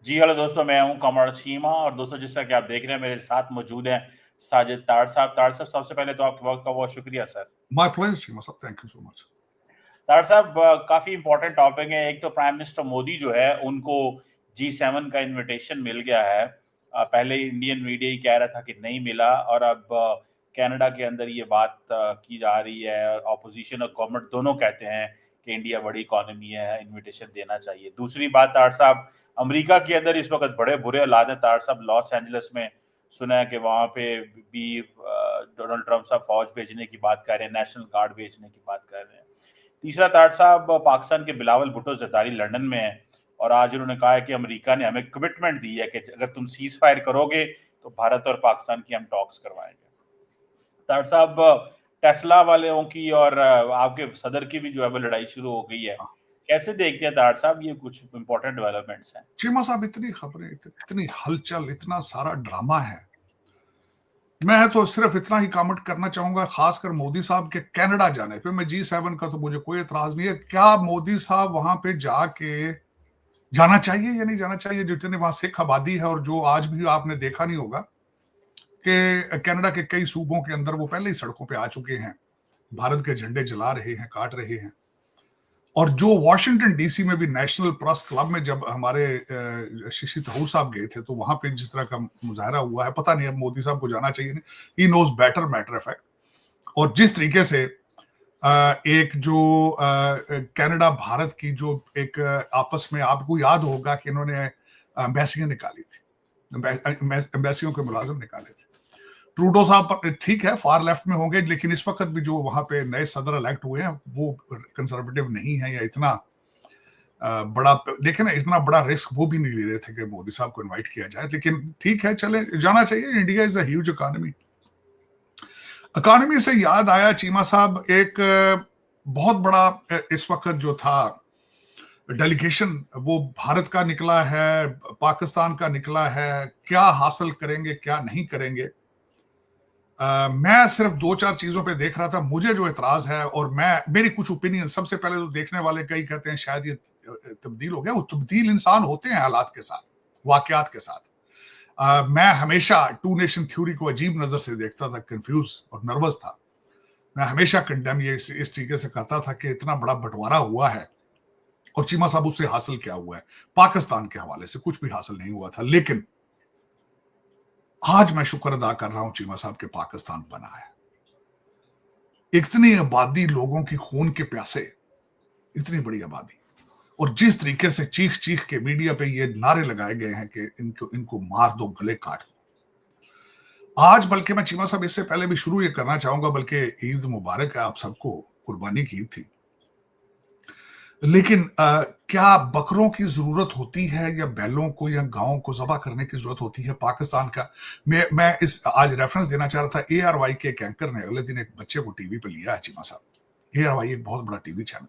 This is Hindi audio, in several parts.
जी हेलो दोस्तों, मैं हूं कमर चीमा और दोस्तों जैसा कि आप देख रहे हैं मेरे साथ मौजूद हैं साजिद ताड़ साहब। ताड़ साहब, सबसे पहले तो आपके वक्त का बहुत शुक्रिया sir. My pleasure, Shima sir. Thank you so much. ताड़ साहब, काफी इंपॉर्टेंट टॉपिक है। एक तो प्राइम मिनिस्टर मोदी जो है उनको G7 का इनविटेशन मिल गया है। पहले इंडियन मीडिया ही कह रहा था कि नहीं मिला, और अब कनाडा के अंदर ये बात की जा रही है। ऑपोजिशन और गवर्नमेंट दोनों कहते हैं कि इंडिया बड़ी इकोनॉमी है, इनविटेशन देना चाहिए। दूसरी बात ताड़ साहब, अमेरिका के अंदर इस वक्त बड़े बुरे हालात हैं ताड़ साहब। लॉस एंजलिस में सुना है कि वहां पे भी डोनाल्ड ट्रंप साहब फौज भेजने की बात कर रहे हैं, नेशनल गार्ड भेजने की बात कर रहे हैं। तीसरा ताड़ साहब, पाकिस्तान के बिलावल भुट्टो जरदारी लंदन में है और आज उन्होंने कहा है कि अमेरिका ने हमें कमिटमेंट दी है कि अगर तुम सीज फायर करोगे तो भारत और पाकिस्तान की हम टॉक्स करवाएंगे। ताड़ साहब, टेस्ला वालों की और आपके सदर की भी जो है वो लड़ाई शुरू हो गई है। कैसे देखते हैं ताड़ साहब, ये कुछ इंपॉर्टेंट डेवलपमेंट्स हैं? चीमा साहब, इतनी खबरें, इतनी हलचल, इतना सारा ड्रामा है। मैं तो सिर्फ इतना ही कमेंट करना चाहूंगा, खासकर मोदी साहब के कनाडा जाने पे। मैं G7 का तो मुझे कोई एतराज नहीं है। क्या मोदी साहब वहां पे जाके जाना चाहिए या नहीं जाना चाहिए? जितने वहां सिख आबादी है, और जो आज भी आपने देखा नहीं होगा कि कनाडा के कई सूबों के अंदर वो पहले ही सड़कों पे आ चुके हैं, भारत के झंडे जला रहे हैं, काट रहे हैं। और जो वॉशिंगटन डीसी में भी नेशनल प्रेस क्लब में जब हमारे शशि थरूर साहब गए थे, तो वहां पे जिस तरह का मुजाहरा हुआ है, पता नहीं अब मोदी साहब को जाना चाहिए नहीं। He knows better, matter of fact. और जिस तरीके से एक जो कनाडा भारत की जो एक आपस में, आपको याद होगा कि इन्होंने एम्बेसियां निकाली थी, एम्बेसियों के मुलाजिम निकाले थे। ट्रूडो साहब ठीक है, फार लेफ्ट में होंगे, लेकिन इस वक्त भी जो वहां पे नए सदर इलेक्ट हुए हैं वो कंजर्वेटिव नहीं है, या इतना बड़ा, देखे ना, इतना बड़ा रिस्क वो भी नहीं ले रहे थे कि मोदी साहब को इनवाइट किया जाए। लेकिन ठीक है, चले, जाना चाहिए। India is a huge economy. Economy से याद आया चीमा साहब, एक बहुत बड़ा इस वक्त जो था डेलीगेशन, वो भारत का निकला है, पाकिस्तान का निकला है। क्या हासिल करेंगे, क्या नहीं करेंगे? मैं सिर्फ दो चार चीजों पे देख रहा था। मुझे जो एतराज है, और मेरी कुछ ओपिनियन, सबसे पहले तो देखने वाले कई कहते हैं शायद ये तब्दील हो गया। वो तब्दील इंसान होते हैं हालात के साथ, वाकयात के साथ। मैं हमेशा टू नेशन थ्योरी को अजीब नजर से देखता था, कंफ्यूज और नर्वस था। मैं हमेशा कंडेम ये इस तरीके से करता था कि इतना बड़ा बंटवारा हुआ है और चीमा साहब उससे हासिल क्या हुआ है? पाकिस्तान के हवाले से कुछ भी हासिल नहीं हुआ था। लेकिन आज मैं शुक्र अदा कर रहा हूं चीमा साहब के पाकिस्तान बना है। इतनी आबादी, लोगों की खून के प्यासे, इतनी बड़ी आबादी, और जिस तरीके से चीख चीख के मीडिया पे ये नारे लगाए गए हैं कि इनको इनको मार दो, गले काट दो। आज बल्कि मैं चीमा साहब इससे पहले भी शुरू ये करना चाहूंगा, बल्कि ईद मुबारक है आप सबको, कुर्बानी की ईद थी। लेकिन क्या बकरों की जरूरत होती है, या बैलों को या गांवों को जबा करने की जरूरत होती है पाकिस्तान का? मैं इस आज रेफरेंस देना चाह रहा था। ARY के एक एंकर ने अगले दिन एक बच्चे को टीवी पे लिया है चीमा साहब। ARY एक बहुत बड़ा टीवी चैनल,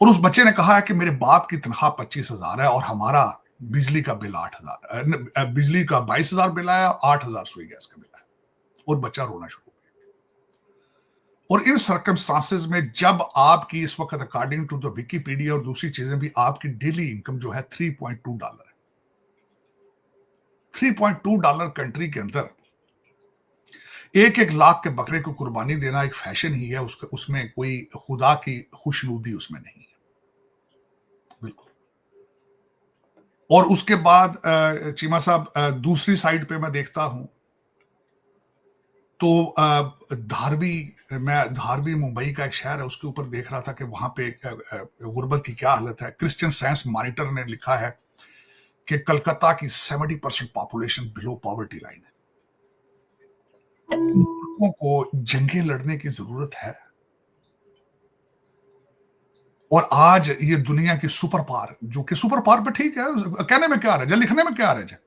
और उस बच्चे ने कहा है कि मेरे बाप की तनख्वाह 25,000 है और हमारा बिजली का बिल 8,000, बिजली का 22,000 बिल आया, 8,000 सुई गैस का बिल आया। और बच्चा रोना शुरू। और इन सर्कमस्टांसेस में जब आपकी इस वक्त अकॉर्डिंग टू द विकीपीडिया और दूसरी चीजें भी, आपकी डेली इनकम जो है $3.2 है। $3.2 कंट्री के अंदर 1-1 लाख के बकरे को कुर्बानी देना एक फैशन ही है। उसमें कोई खुदा की खुशनुदी उसमें नहीं है, बिल्कुल। और उसके बाद चीमा साहब, दूसरी साइड पे मैं देखता हूं तो धारवी मुंबई का एक शहर है, उसके ऊपर देख रहा था कि वहां पे गुर्बत की क्या हालत है। क्रिश्चियन साइंस मॉनिटर ने लिखा है कि कलकत्ता की 70% पॉपुलेशन बिलो पॉवर्टी लाइन है। लोगों को जंगें लड़ने की जरूरत है। और आज ये दुनिया की सुपर पावर, जो कि सुपर पावर पे ठीक है, कहने में क्या रह जाए, लिखने में क्या रह जाए।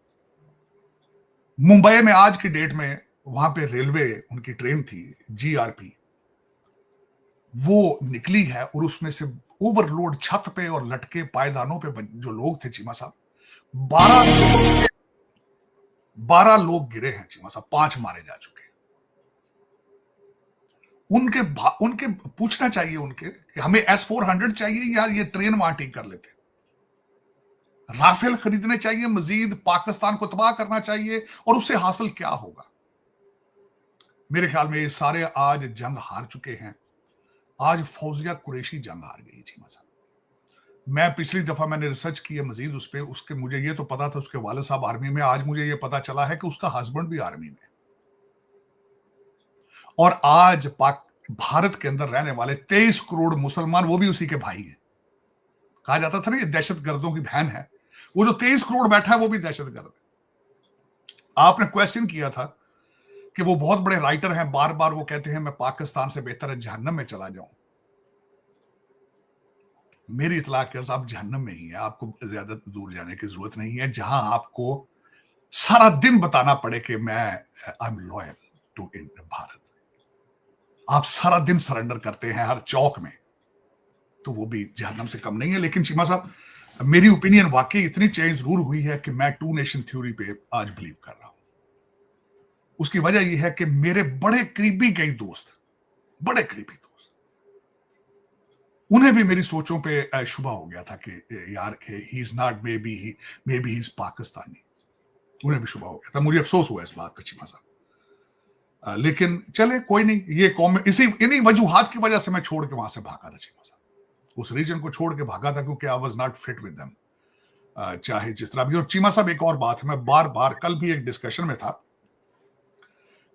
मुंबई में आज की डेट में वहां पे रेलवे, उनकी ट्रेन थी GRP, वो निकली है, और उसमें से ओवरलोड छत पे और लटके पायदानों पे जो लोग थे चीमा साहब, 12 लोग गिरे हैं चीमा साहब, 5 मारे जा चुके हैं। उनके उनके पूछना चाहिए उनके कि हमें S-400 चाहिए या ये ट्रेन वहां ठीक कर लेते। राफेल खरीदने चाहिए मजीद, पाकिस्तान को तबाह करना चाहिए, और उससे हासिल क्या होगा? मेरे ख्याल में ये सारे आज जंग हार चुके हैं। आज फौजिया कुरैशी जंग हार गई चीमा साहब। मैं पिछली दफा मैंने रिसर्च किया मजीद उस पे, उसके मुझे ये तो पता था उसके वाले साहब आर्मी में, आज मुझे ये पता चला है कि उसका हस्बैंड भी आर्मी में। और आज पाक भारत के अंदर रहने वाले 23 करोड़ मुसलमान, वो भी उसी के भाई हैं। कहा जाता था ना ये दहशतगर्दों की बहन है, वो जो 23 करोड़ बैठा है वो भी दहशतगर्द है। आपने क्वेश्चन किया था कि वो बहुत बड़े राइटर हैं, बार बार वो कहते हैं मैं पाकिस्तान से बेहतर है जहन्नम में चला जाऊं। मेरी इतला के आप जहन्नम में ही है, आपको ज्यादा दूर जाने की जरूरत नहीं है, जहां आपको सारा दिन बताना पड़े कि मैं I am loyal to Bharat. आप सारा दिन सरेंडर करते हैं हर चौक में, तो वो भी जहन्नम से कम नहीं है। लेकिन चीमा साहब, मेरी ओपिनियन वाकई इतनी चेंज जरूर हुई है कि मैं टू नेशन थ्योरी पे आज बिलीव कर रहा हूं। उसकी वजह यह है कि मेरे बड़े करीबी कई दोस्त, बड़े करीबी दोस्त, उन्हें भी मेरी सोचों पे शुबा हो गया था कि यार he is not, may be he is Pakistani. उन्हें भी शुबा हो गया था, मुझे अफसोस हुआ इस बात पर चीमा साहब। लेकिन चले कोई नहीं, ये कौम इसी इन्हीं वजूहात की वजह से मैं छोड़ के वहां से भागा था चीमा साहब, उस रीजन को छोड़ के भागा था क्योंकि I was not fit with them, चाहे जिस तरह भी। और चीमा साहब एक और बात है, मैं बार बार कल भी एक डिस्कशन में था,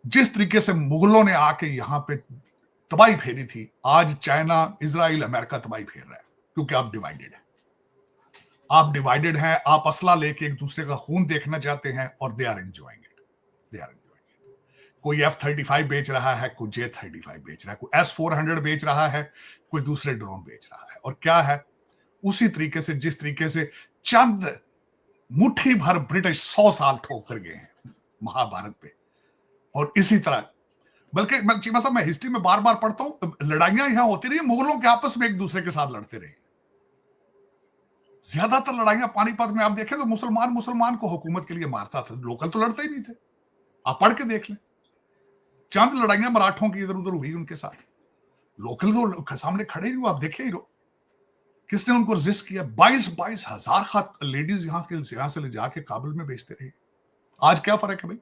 जिस तरीके से मुगलों ने आके यहां पे तबाही फेरी थी, आज चाइना, इजराइल, अमेरिका तबाही फेर रहा है, क्योंकि आप डिवाइडेड है। आप डिवाइडेड हैं, आप असला लेके एक दूसरे का खून देखना चाहते हैं, और they are enjoying it, they are enjoying it. कोई F-35 बेच रहा है, कोई J-35 बेच रहा है, कोई S-400 बेच रहा है, कोई दूसरे ड्रोन बेच रहा है। और क्या है, उसी तरीके से जिस तरीके से चंद मुट्ठी भर ब्रिटिश 100 साल ठोक कर गए हैं महाभारत पे, और इसी तरह, बल्कि चीमा साहब मैं हिस्ट्री में बार बार पढ़ता हूं, लड़ाइयां यहां होती रही, मुगलों के आपस में एक दूसरे के साथ लड़ते रहे। ज्यादातर लड़ाइयां पानीपत में आप देखें तो मुसलमान मुसलमान को हुकूमत के लिए मारता था, लोकल तो लड़ते ही नहीं थे। आप पढ़ के देख लें, चंद लड़ाइयां मराठों की इधर उधर हुई उनके साथ, लोकल तो सामने खड़े ही हो, आप देखे ही रहो किसने उनको रेजिस्ट किया। 22 हजार खात लेडीज यहां से ले जाके काबुल में बेचते रहे। आज क्या फर्क है भाई?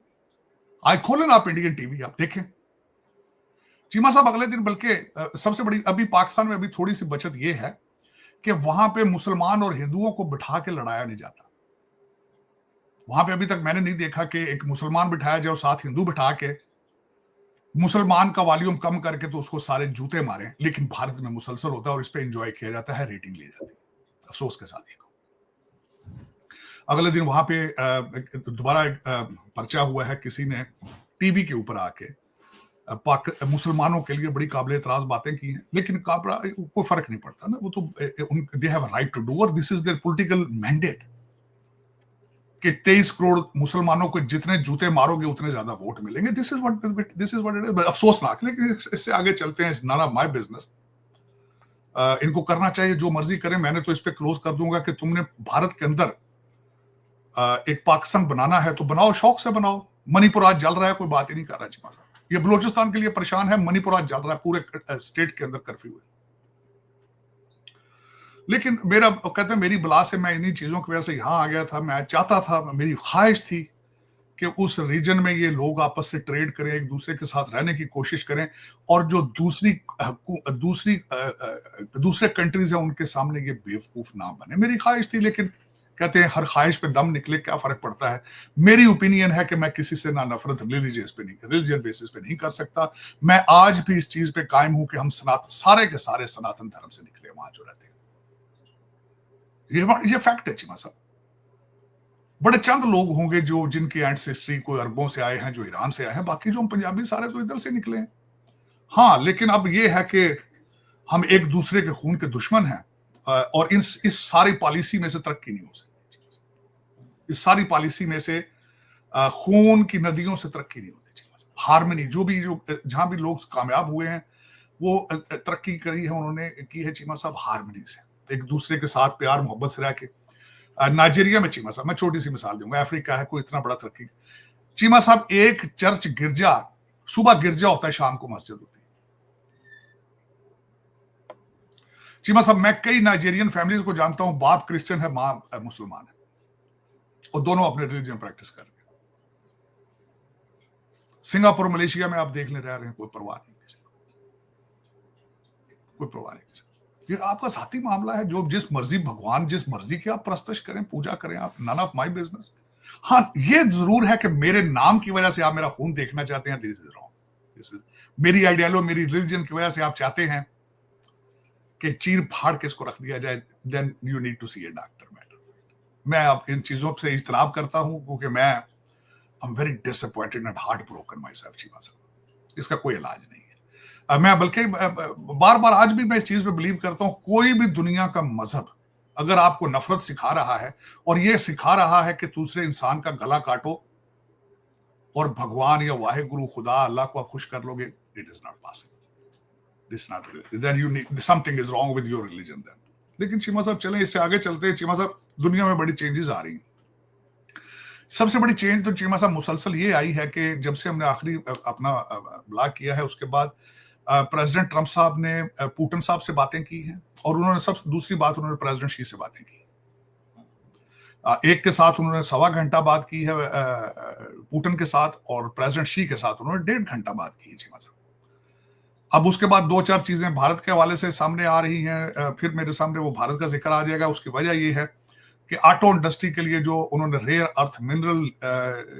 आज खोलें आप इंडियन टीवी, आप देखें। चीमा साहब अगले दिन, बल्कि सबसे बड़ी अभी पाकिस्तान में अभी थोड़ी सी बचत यह है कि वहां पे मुसलमान और हिंदुओं को बिठा के लड़ाया नहीं जाता। वहां पे अभी तक मैंने नहीं देखा कि एक मुसलमान बिठाया जाए और साथ हिंदू बिठा के मुसलमान का वॉल्यूम कम करके तो उसको सारे जूते मारे। लेकिन भारत में मुसलसल होता है और इस पे एंजॉय किया जाता है, रेटिंग ली जाती है, अफसोस के साथ। अगले दिन वहां पे दोबारा पर्चा हुआ है, किसी ने टीवी के ऊपर आके मुसलमानों के लिए बड़ी काबिल एतराज बातें की हैं, लेकिन कोई फर्क नहीं पड़ता ना, वो तो they have right to do, और this is their political mandate कि 23 करोड़ मुसलमानों को जितने जूते मारोगे उतने ज्यादा वोट मिलेंगे। This is what it is. अफसोसनाक, लेकिन इससे आगे चलते हैं, it's not of my business. इनको करना चाहिए जो मर्जी करें, मैंने तो इस पे क्लोज कर दूंगा कि तुमने भारत के अंदर एक पाकिस्तान बनाना है तो बनाओ, शौक से बनाओ। मणिपुर आज जल रहा है, कोई बात ही नहीं कर रहा है। ये बलूचिस्तान के लिए परेशान है, मणिपुर आज जल रहा है, पूरे स्टेट के अंदर कर्फ्यू है। लेकिन मेरा कहते हैं मेरी बला से मैं इन्हीं चीजों की वजह से यहां आ गया था। मैं चाहता था, मेरी ख्वाहिश थी कि उस रीजन में ये लोग आपस से ट्रेड करें, एक दूसरे के साथ रहने की कोशिश करें, और जो दूसरे कंट्रीज हैं उनके सामने ये बेवकूफ ना बने, मेरी ख्वाहिश थी। लेकिन कहते हैं हर ख्वाहिश पे दम निकले, क्या फर्क पड़ता है। मेरी ओपिनियन है कि मैं किसी से ना नफरत रिलीजियन बेसिस पे नहीं कर सकता। मैं आज भी इस चीज पे कायम हूं कि हम सारे के सारे सनातन धर्म से निकले वहां जो रहते हैं। ये फैक्ट है चीमा साहब। बड़े चंद लोग होंगे जो जिनके एंसेस्ट्री कोई अरबों से आए हैं, जो ईरान से आए हैं, बाकी जो हम पंजाबी सारे तो इधर से निकले हैं। हाँ, लेकिन अब ये है कि हम एक दूसरे के खून के दुश्मन हैं, और इस सारी पॉलिसी में से तरक्की नहीं हो सकती। इस सारी पॉलिसी में से खून की नदियों से तरक्की नहीं होती। हार्मनी जो जहां भी लोग कामयाब हुए हैं, वो तरक्की करी है उन्होंने की है चीमा साहब हार्मनी से, एक दूसरे के साथ प्यार मोहब्बत से रह के। नाइजीरिया में चीमा साहब, मैं छोटी सी मिसाल दूंगा, अफ्रीका है, कोई इतना बड़ा तरक्की। चीमा साहब, एक चर्च गिरजा, सुबह गिरजा होता है, शाम को मस्जिद होती है। चीमा साहब, मैं कई नाइजीरियन फैमिलीज को जानता हूं, बाप क्रिश्चियन है, मां मुसलमान है। और दोनों अपने रिलीजन प्रैक्टिस कर रहे हैं। सिंगापुर मलेशिया में आप देख ले रह रहे हैं, कोई परवाह नहीं, कोई परवाह नहीं। ये आपका साथी मामला है, जो जिस मर्जी भगवान जिस मर्जी की आप प्रस्तश करें, पूजा करें आप, नन ऑफ माई बिजनेस। हाँ, ये जरूर है कि मेरे नाम की वजह से आप मेरा खून देखना चाहते हैं, this is wrong. This is मेरी आइडियालॉजी, मेरी रिलीजन की वजह से आप चाहते हैं कि चीर फाड़ के इसको रख दिया जाए, then you need to see a doctor. मैं आप इन चीजों से इज्तनाब करता हूं, क्योंकि मैं I am very disappointed and heart broken my self Cheema साहब। इसका कोई इलाज नहीं है। मैं बल्कि बार बार आज भी मैं इस चीज पे बिलीव करता हूं, कोई भी दुनिया का मजहब अगर आपको नफरत सिखा रहा है और ये सिखा रहा है कि दूसरे इंसान का गला काटो और भगवान या वाहे गुरु खुदा अल्लाह को आप खुश कर लोगे, it is not possible. This not, then you need something is wrong with your religion then. लेकिन चीमा साहब चलें, इससे आगे चलते हैं। चीमा साहब, दुनिया में बड़ी चेंजेस आ रही हैं। सबसे बड़ी चेंज तो चीमा साहब मुसलसल ये आई है कि जब से हमने आखिरी अपना ब्लॉग किया है, उसके बाद प्रेसिडेंट ट्रंप साहब ने पुतिन साहब से बातें की हैं, और उन्होंने सब दूसरी बात उन्होंने प्रेसिडेंट शी से बातें की। एक के साथ उन्होंने 1.25 घंटा बात की है पुतिन के साथ, और प्रेसिडेंट शी के साथ उन्होंने 1.5 घंटा बात की है चीमा साहब। अब उसके बाद 2-4 चीजें भारत के हवाले से सामने आ रही हैं, फिर मेरे सामने वो भारत का जिक्र आ जाएगा। उसकी वजह ये है कि ऑटो इंडस्ट्री के लिए जो उन्होंने रेयर अर्थ मिनरल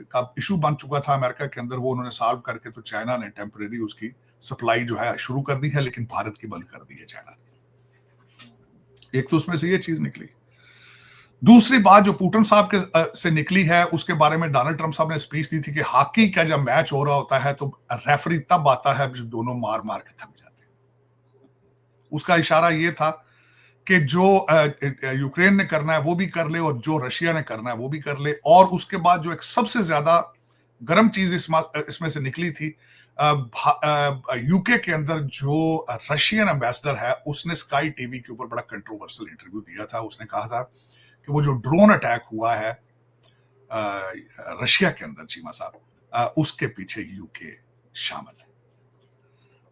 का इशू बन चुका था अमेरिका के अंदर, वो उन्होंने सॉल्व करके तो चाइना ने टेम्परेरी उसकी सप्लाई जो है शुरू कर दी है, लेकिन भारत की बंद कर दी है चाइना ने। एक तो उसमें से ये चीज निकली। दूसरी बात जो पुतिन साहब के से निकली है, उसके बारे में डोनाल्ड ट्रंप साहब ने स्पीच दी थी कि हॉकी का जब मैच हो रहा होता है तो रेफरी तब आता है जब दोनों मार मार के थक जाते हैं। उसका इशारा ये था कि जो यूक्रेन ने करना है वो भी कर ले, और जो रशिया ने करना है वो भी कर ले। और उसके बाद जो एक सबसे ज्यादा गर्म चीज इसमें से निकली थी, यूके के अंदर जो रशियन एम्बेसडर है, उसने स्काई टीवी के ऊपर बड़ा कंट्रोवर्शियल इंटरव्यू दिया था। उसने कहा था कि वो जो ड्रोन अटैक हुआ है रशिया के अंदर चीमा साहब, उसके पीछे यूके शामिल है।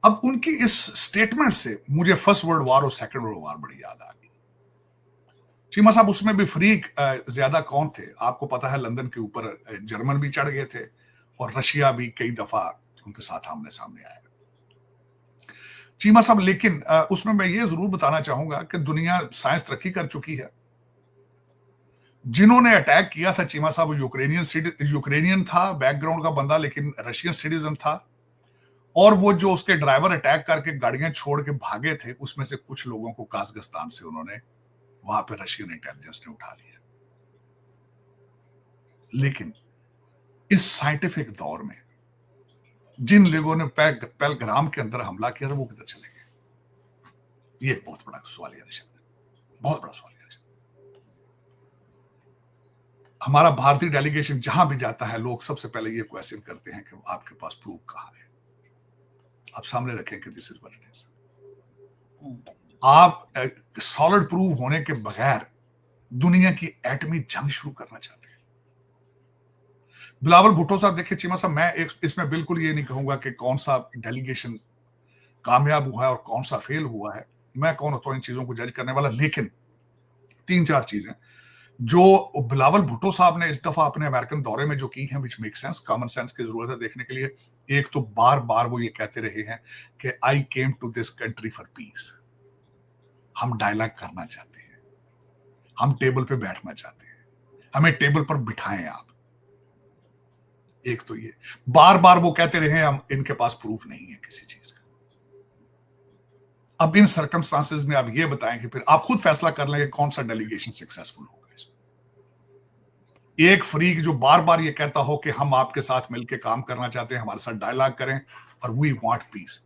अब उनकी इस स्टेटमेंट से मुझे फर्स्ट वर्ल्ड वॉर और सेकंड वर्ल्ड वॉर बड़ी याद आ गई चीमा साहब। उसमें भी फ्रीक ज्यादा कौन थे आपको पता है, लंदन के ऊपर जर्मन भी चढ़ गए थे, और रशिया भी कई दफा उनके साथ आमने सामने आया चीमा साहब। लेकिन उसमें मैं ये जरूर बताना चाहूंगा कि दुनिया साइंस तरक्की कर चुकी है। जिन्होंने अटैक किया था चीमा साहब, वो यूक्रेनियन था बैकग्राउंड का बंदा, लेकिन रशियन सिटीजन था। और वो जो उसके ड्राइवर अटैक करके गाड़ियां छोड़ के भागे थे, उसमें से कुछ लोगों को काजकिस्तान से उन्होंने वहां पे रशियन इंटेलिजेंस ने उठा लिया। लेकिन इस साइंटिफिक दौर में जिन लोगों ने पहलगाम के अंदर हमला किया था, वो किधर चले गए? ये बहुत बड़ा सवालिया निशान है, बहुत बड़ा सवालिया निशान। हमारा भारतीय डेलीगेशन जहां भी जाता है, लोग सबसे पहले ये क्वेश्चन करते हैं कि आपके पास प्रूफ कहां है? आप सामने रखें कि this is what it is. आप सॉलिड प्रूफ होने के बगैर दुनिया की एटमी जंग शुरू करना चाहते हैं। बिलावल भुट्टो साहब, देखिए चीमा साहब, मैं इसमें बिल्कुल ये नहीं कहूंगा कि कौन सा डेलीगेशन कामयाब हुआ है और कौन सा फेल हुआ है। मैं कौन होता हूं इन चीजों को जज करने वाला। लेकिन 3-4 चीजें जो बिलावल भुट्टो साहब ने इस दफा अपने अमेरिकन दौरे में जो की हैं, which make sense, common sense की जरूरत है देखने के लिए। एक तो बार बार वो ये कहते रहे हैं कि I came to this country for peace. हम डायलॉग करना चाहते हैं, हम टेबल पे बैठना चाहते हैं, हमें टेबल पर बिठाएं आप। एक तो ये बार बार वो कहते रहे हम इनके पास प्रूफ नहीं है किसी चीज का। अब इन सर्कमस्टांसेस में आप ये बताएं कि फिर आप खुद फैसला कर लेंगे कौन सा डेलीगेशन सक्सेसफुल होगा। एक फ्रीक जो बार बार ये कहता हो कि हम आपके साथ मिलकर काम करना चाहते हैं, हमारे साथ डायलॉग करें और वी वांट पीस,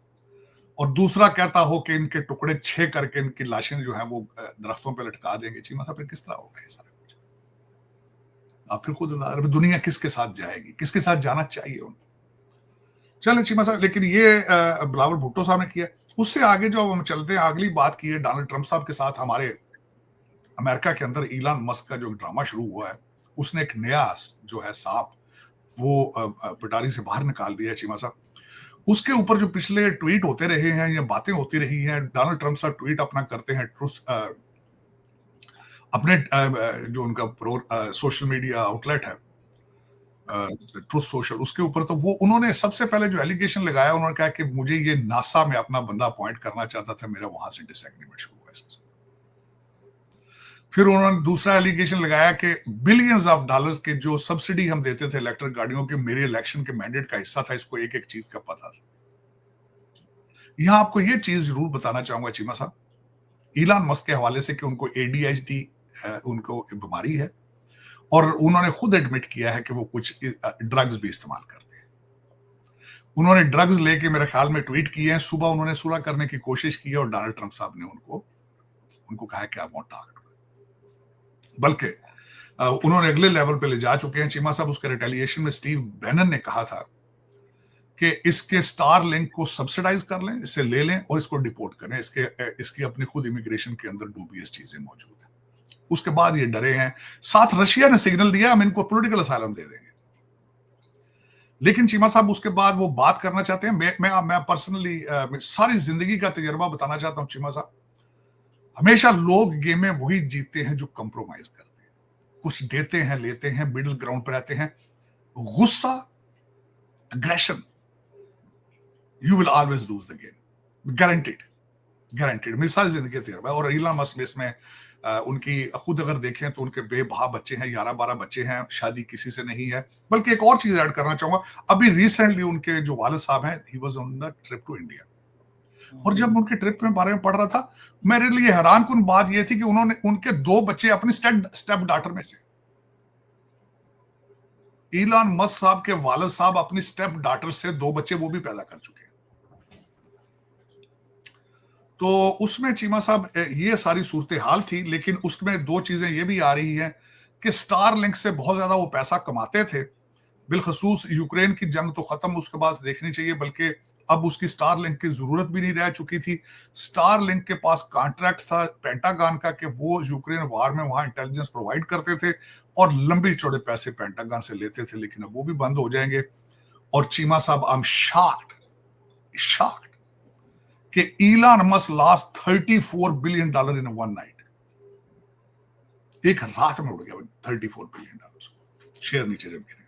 और दूसरा कहता हो कि इनके टुकड़े 6 करके इनकी लाशें जो है वो दरख्तों पे लटका देंगे। चीमा साहब, फिर किस तरह होगा ये सारा कुछ? आप फिर खुद दुनिया किसके साथ जाएगी, किसके साथ जाना चाहिए उनको? चलें चीमा साहब, लेकिन ये बिलावल भुट्टो साहब ने किया। उससे आगे जो हम चलते हैं, अगली बात की है डोनाल्ड ट्रंप साहब के साथ हमारे अमेरिका के अंदर इलान मस्क का जो ड्रामा शुरू हुआ है। उसने एक नया जो है सांप वो पिटारी से बाहर निकाल दिया चीमा साहब। उसके ऊपर जो पिछले ट्वीट होते रहे हैं या बातें होती रही हैं, डोनाल्ड ट्रंप साहब ट्वीट अपना करते हैं, ट्रुथ अपने जो उनका सोशल मीडिया आउटलेट है ट्रुथ सोशल, उसके ऊपर तो वो उन्होंने सबसे पहले जो एलिगेशन लगाया, उन्होंने कहा कि मुझे ये नासा में अपना बंदा अपॉइंट करना चाहता था, मेरा वहां से डिसएग्रीमेंट शुरू हुआ इसके साथ। फिर उन्होंने दूसरा एलिगेशन लगाया कि बिलियंस ऑफ डॉलर्स के जो सब्सिडी हम देते थे इलेक्ट्रिक गाड़ियों के, मेरे इलेक्शन के मैंडेट का हिस्सा था, इसको एक एक चीज का पता था। यहां आपको ये चीज जरूर बताना चाहूंगा चीमा साहब, इलान मस्क के हवाले से, कि उनको एडीएचडी उनको बीमारी है, और उन्होंने खुद एडमिट किया है कि वो कुछ ड्रग्स भी इस्तेमाल करते हैं। उन्होंने ड्रग्स लेके मेरे ख्याल में ट्वीट किए हैं, सुबह उन्होंने सुलह करने की कोशिश की है और डोनाल्ड ट्रंप साहब ने उनको कहा कि आई वांट टॉक, बल्कि उन्होंने अगले लेवल पे ले जा चुके हैं चीमा साहब। उसके रिटेलिएशन में स्टीव बैनन ने कहा था कि इसके स्टार लिंक को सब्सिडाइज कर लें, इसे ले लें और इसको डिपोर्ट करें, इसकी अपनी खुद इमिग्रेशन के अंदर डूबियस चीजें मौजूद हैं। उसके बाद ये डरे हैं। साथ रशिया ने सिग्नल दिया हम इनको पॉलिटिकल असाइलम दे देंगे, लेकिन चीमा साहब उसके बाद वो बात करना चाहते हैं। मैं पर्सनली सारी जिंदगी का तजर्बा बताना चाहता हूं चीमा साहब, हमेशा लोग गेम में वही जीतते हैं जो कंप्रोमाइज करते हैं, कुछ देते हैं, लेते हैं, मिडिल ग्राउंड पर रहते हैं। गुस्सा, aggression, you will always lose the game, guaranteed, मेरी सारी जिंदगी का तजर्बा। और इलान मस्क इसमें उनकी खुद अगर देखें तो उनके बेबहा बच्चे हैं, 11-12 बच्चे हैं, शादी किसी से नहीं है। बल्कि एक और चीज ऐड करना चाहूंगा, अभी रिसेंटली उनके जो वालिद साहब हैं, he was on the trip to India, और जब उनके ट्रिप में बारे में पढ़ रहा था, मेरे लिए हैरानकुन बात यह थी कि उन्होंने उनके 2 बच्चे अपनी स्टेप डॉटर में से, इलान मस्क साहब के वालिद साहब अपनी स्टेप डॉटर से 2 बच्चे वो भी पैदा कर चुके हैं। तो उसमें चीमा साहब ये सारी सूरत हाल थी, लेकिन उसमें 2 चीजें ये भी आ रही हैं कि स्टार लिंक से बहुत ज्यादा वो पैसा कमाते थे। बिलखसूस यूक्रेन की जंग तो खत्म, उसके बाद देखनी चाहिए, बल्कि अब उसकी स्टार लिंक की जरूरत भी नहीं रह चुकी थी। स्टार लिंक के पास कॉन्ट्रैक्ट था पेंटागन का कि वो यूक्रेन वार में वहां इंटेलिजेंस प्रोवाइड करते थे और लंबे चौड़े पैसे पेंटागन से लेते थे, लेकिन अब वो भी बंद हो जाएंगे। और चीमा साहब, आई एम शॉक्ड कि इलान Musk lost $34 billion in one night. एक रात में उड़ गया $34 बिलियन, शेयर नीचे जम गिरे।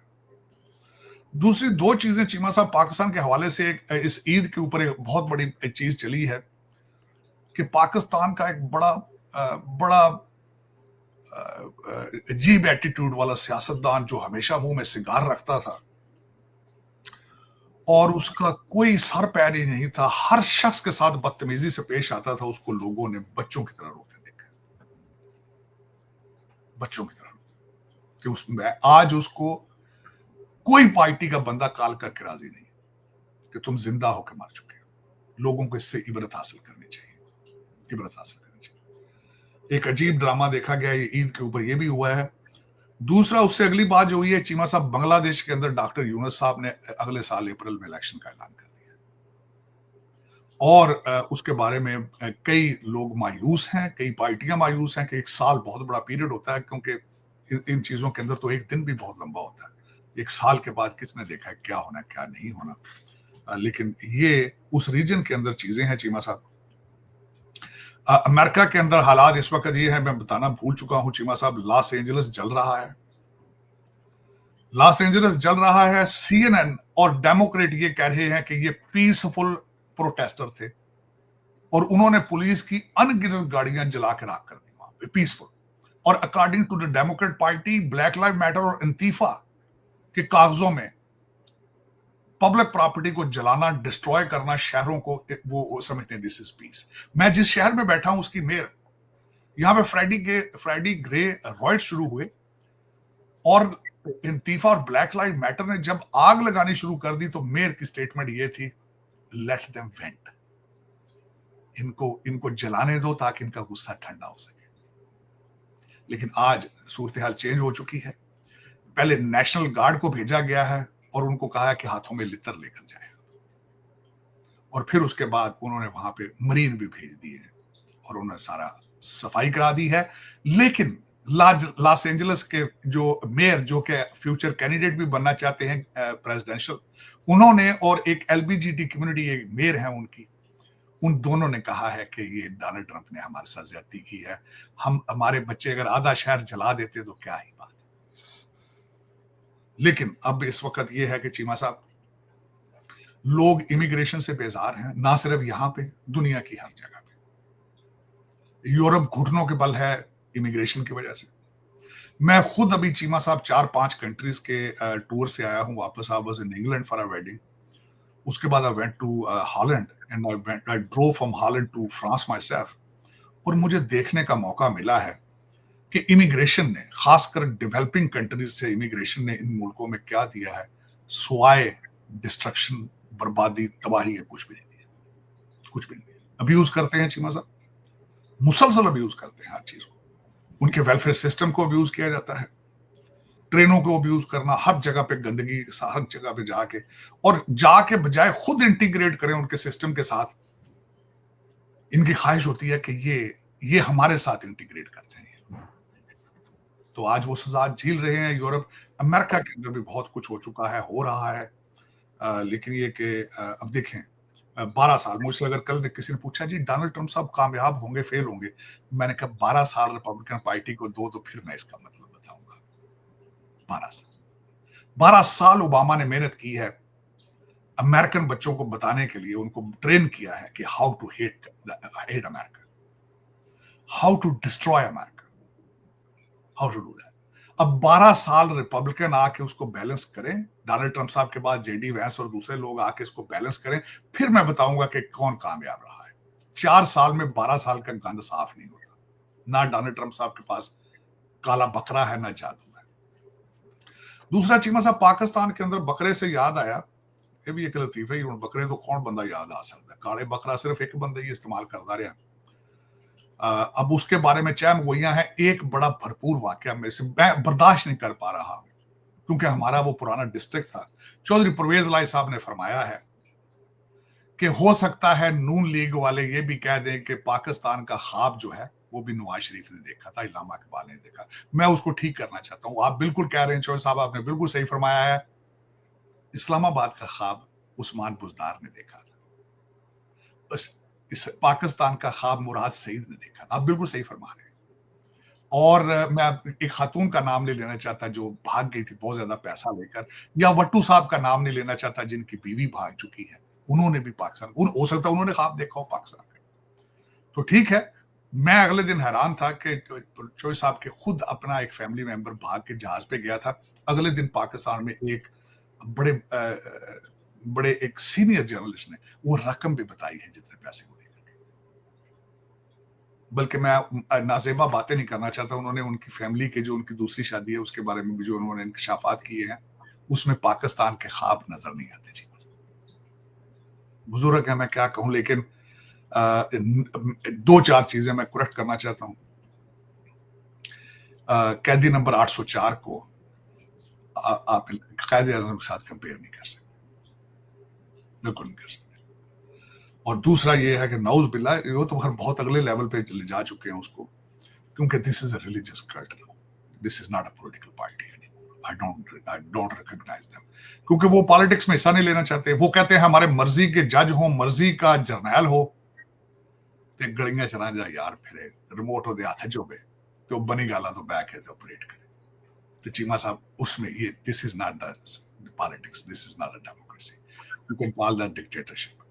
दूसरी 2 चीजें चीमा साहब पाकिस्तान के हवाले से, इस ईद के ऊपर एक बहुत बड़ी चीज चली है कि पाकिस्तान का एक बड़ा अजीब एटीट्यूड वाला सियासतदान जो हमेशा मुंह में सिगार रखता था और उसका कोई सर पैर ही नहीं था, हर शख्स के साथ बदतमीजी से पेश आता था, उसको लोगों ने बच्चों की तरह रोते देखा, बच्चों की तरह रोते, कि उसमें आज उसको कोई पार्टी का बंदा काल करके राजी नहीं कि तुम जिंदा होकर मर चुके हो। लोगों को इससे इबरत हासिल करनी चाहिए। एक अजीब ड्रामा देखा गया ईद के ऊपर, यह भी हुआ है। दूसरा, उससे अगली बात जो हुई है चीमा साहब, बांग्लादेश के अंदर डॉक्टर यूनुस साहब ने अगले साल अप्रैल में इलेक्शन का ऐलान कर दिया, और उसके बारे में कई लोग मायूस हैं, कई पार्टियां मायूस हैं कि 1 साल बहुत बड़ा पीरियड होता है, क्योंकि इन चीजों के अंदर तो एक दिन भी बहुत लंबा होता है। 1 साल के बाद किसने देखा है क्या होना क्या नहीं होना। लेकिन ये उस रीजन के अंदर चीजें हैं चीमा साहब। अमेरिका के अंदर हालात इस वक्त ये है, मैं बताना भूल चुका हूं चीमा साहब, लॉस एंजलिस जल रहा है। CNN और डेमोक्रेट ये कह रहे हैं कि ये पीसफुल प्रोटेस्टर थे और उन्होंने पुलिस की अनगिनत गाड़ियां जला के राख कर दी वहां पे, पीसफुल। और according to the democrat party, black live matter और इंतीफा के कागजों में पब्लिक प्रॉपर्टी को जलाना, डिस्ट्रॉय करना, शहरों को वो समझते हैं दिस इज पीस। मैं जिस शहर में बैठा हूं उसकी मेयर, यहां पे फ्राइडे ग्रे रॉयट शुरू हुए और इंतीफा और ब्लैक लाइव मैटर ने जब आग लगानी शुरू कर दी तो मेयर की स्टेटमेंट ये थी, लेट देम वेंट, इनको जलाने दो ताकि इनका गुस्सा ठंडा हो सके। लेकिन आज सूरत हाल चेंज हो चुकी है। पहले नेशनल गार्ड को भेजा गया है और उनको कहा है कि हाथों में लितर लेकर जाए, और फिर उसके बाद उन्होंने वहां पे मरीन भी भेज दिए और उन्होंने सारा सफाई करा दी है। लेकिन लॉस एंजलिस के जो मेयर, जो कि फ्यूचर कैंडिडेट भी बनना चाहते हैं प्रेसिडेंशियल, उन्होंने, और एक LBGT कम्युनिटी एक मेयर है उनकी, उन दोनों ने कहा है कि ये डोनाल्ड ट्रंप ने हमारे साथ ज्यादती की है, हम हमारे बच्चे अगर आधा शहर जला देते तो क्या ही बात। लेकिन अब इस वक्त ये है कि चीमा साहब, लोग इमिग्रेशन से बेजार हैं, ना सिर्फ यहां पे, दुनिया की हर जगह पे। यूरोप घुटनों के बल है इमिग्रेशन की वजह से। मैं खुद अभी चीमा साहब 4-5 कंट्रीज के टूर से आया हूं वापस। I was in England for a wedding, उसके बाद I went to Holland and I drove from Holland to France myself. और मुझे देखने का मौका मिला है कि इमिग्रेशन ने, खासकर डेवलपिंग कंट्रीज से इमिग्रेशन ने इन मुल्कों में क्या दिया है, स्वाय डिस्ट्रक्शन, बर्बादी, तबाही है, कुछ भी नहीं दिया, कुछ भी नहीं दिया। अब्यूज करते हैं चीमा साहब, मुसलसल अब्यूज करते हैं हर चीज को। उनके वेलफेयर सिस्टम को अब्यूज किया जाता है, ट्रेनों को अब्यूज करना, हर जगह पे गंदगी, हर जगह पे जाके, और जाके बजाय खुद इंटीग्रेट करें उनके सिस्टम के साथ, इनकी ख्वाहिश होती है कि ये हमारे साथ इंटीग्रेट कर जाएंगे। तो आज वो सजा झेल रहे हैं। यूरोप, अमेरिका के अंदर भी बहुत कुछ हो चुका है, हो रहा है। लेकिन ये कि अब देखें, 12 साल, मुझसे अगर कल किसी ने पूछा जी डोनाल्ड ट्रंप साहब कामयाब होंगे फेल होंगे, मैंने कहा 12 साल रिपब्लिकन पार्टी को दो तो फिर मैं इसका मतलब बताऊंगा। 12 साल, 12 साल ओबामा ने मेहनत की है अमेरिकन बच्चों को बताने के लिए, उनको ट्रेन किया है कि how to hate America, how to destroy America, how to do that. अब 12 साल रिपब्लिकन आके उसको बैलेंस करें, डोनाल्ड ट्रंप साहब के बाद जेडी वैंस और दूसरे लोग आके इसको बैलेंस करें, फिर मैं बताऊंगा कि कौन कामयाब रहा है। 4 साल में 12 साल का गंद साफ नहीं होता। ना डोनाल्ड ट्रंप साहब के पास काला बकरा है, ना जादू है। दूसरा चीमा साहब, पाकिस्तान के अंदर बकरे से याद आया, ये भी एक लतीफा ही, बकरे तो कौन बंदा याद आ सकता है, काले बकरा सिर्फ एक बंदा ही इस्तेमाल करता रहा। अब उसके बारे में चैम गोइयां हैं। एक बड़ा भरपूर वाकया में से मैं बर्दाश्त नहीं कर पा रहा हूं, क्योंकि हमारा वो पुराना डिस्ट्रिक्ट था। चौधरी परवेज लाई साहब ने फरमाया है कि हो सकता है नून लीग वाले ये भी कह दें कि पाकिस्तान का ख्वाब जो है वो भी नवाज शरीफ ने देखा था, इल्लामा इकबाल ने देखा। मैं उसको ठीक करना चाहता हूं। आप बिल्कुल कह रहे हैं चौधरी साहब, आपने बिल्कुल सही फरमाया है। इस्लामाबाद का ख्वाब उस्मान बुजदार ने देखा था, इस पाकिस्तान का ख्वाब मुराद सईद ने देखा था। आप बिल्कुल सही फरमा रहे हैं। और मैं एक खातून का नाम नहीं लेना चाहता जो भाग गई थी बहुत ज्यादा पैसा लेकर, या वट्टू साहब का नाम नहीं लेना चाहता जिनकी बीवी भाग चुकी है। उन्होंने भी पाकिस्तान, हो सकता है उन्होंने ख्वाब देखा हो पाकिस्तान का। तो ठीक है, मैं अगले दिन हैरान था कि चौधरी साहब के खुद अपना एक फैमिली मेंबर भाग के जहाज पे गया था। अगले दिन पाकिस्तान में एक बड़े एक सीनियर जर्नलिस्ट ने वो रकम भी बताई है जितने पैसे वो लेकर। बल्कि मैं नाजेबा बातें नहीं करना चाहता, उन्होंने उनकी फैमिली के जो उनकी दूसरी शादी है उसके बारे में भी जो उन्होंने इंकशाफात किए हैं, उसमें पाकिस्तान के ख्वाब नजर नहीं आते। जी बुजुर्ग है, मैं क्या कहूं। लेकिन 2-4 चीजें मैं करेक्ट करना चाहता हूं। कैदी नंबर 804 को आप कायदे आजम के साथ कंपेयर नहीं कर सकते, बिल्कुल नहीं कर सकते। और दूसरा ये है कि नौज बिल्ला, वो तो हर बहुत अगले लेवल पे ले जा चुके हैं उसको, क्योंकि this is a religious cult now, this is not a political party anymore. I don't recognise them, क्योंकि वो पॉलिटिक्स में हिस्सा नहीं लेना चाहते। वो कहते हैं हमारे मर्जी के जज हो, मर्जी का जर्नैल हो, ते गड़ियां चला जा यार, फिर रिमोट हो हाथ जो बे तो बनी गाला तो बैक है तो ऑपरेट करे। तो चीमा साहब उसमें ये, this is not the politics, this is not a democracy, you can call that dictatorship.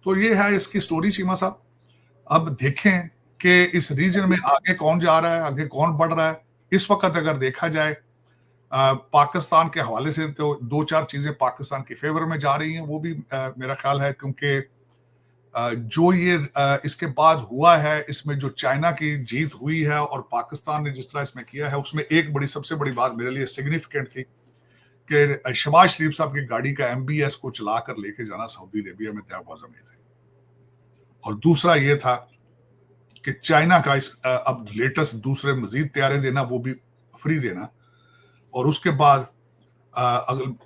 तो ये है इसकी स्टोरी चीमा साहब। अब देखें कि इस रीजन में आगे कौन जा रहा है, आगे कौन बढ़ रहा है। इस वक्त अगर देखा जाए पाकिस्तान के हवाले से तो 2-4 चीजें पाकिस्तान की फेवर में जा रही हैं, वो भी मेरा ख्याल है, क्योंकि जो ये इसके बाद हुआ है, इसमें जो चाइना की जीत हुई है और पाकिस्तान ने जिस तरह इसमें किया है, उसमें एक सबसे बड़ी बात मेरे लिए सिग्निफिकेंट थी कि शहबाज शरीफ साहब की गाड़ी का MBS को चलाकर लेके जाना सऊदी अरेबिया में तय वाज़ अमेज़िंग। और दूसरा ये था कि चाइना का इस अब लेटेस्ट दूसरे मजीद तैयारे देना, वो भी फ्री देना। और उसके बाद